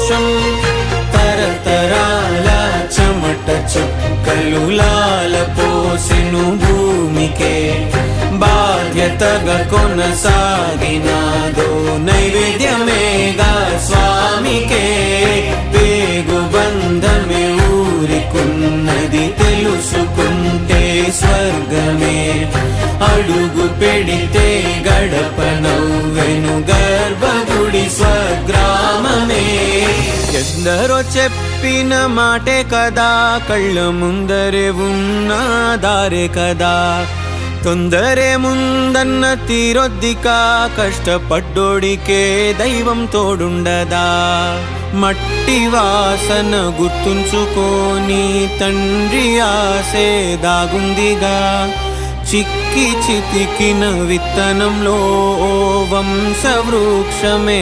సంతోషం తరతరాల చెమట చుక్కలు లాలపోసెను భూమికే బాధ్యతగా కొనసాగినాదో నైవేద్యమేగా స్వామికే పేగు బంధమే ఊరికున్నది తెలుసుకుంటే స్వర్గమే అడుగు పెడితే గడప నవ్వెను గర్భగుడి స్వగ్రామమే ఎందరో చెప్పిన మాటే కదా కళ్ళ ముందరే ఉన్న దారే కదా తొందరే ముందన్న తీరొద్దికా కష్టపడ్డోడికే దైవం తోడుండదా మట్టి వాసన గుర్తుంచుకోని తండ్రి ఆసే దాగుందిగా చిక్కి చితికిన విత్తనంలో వంశవృక్షమే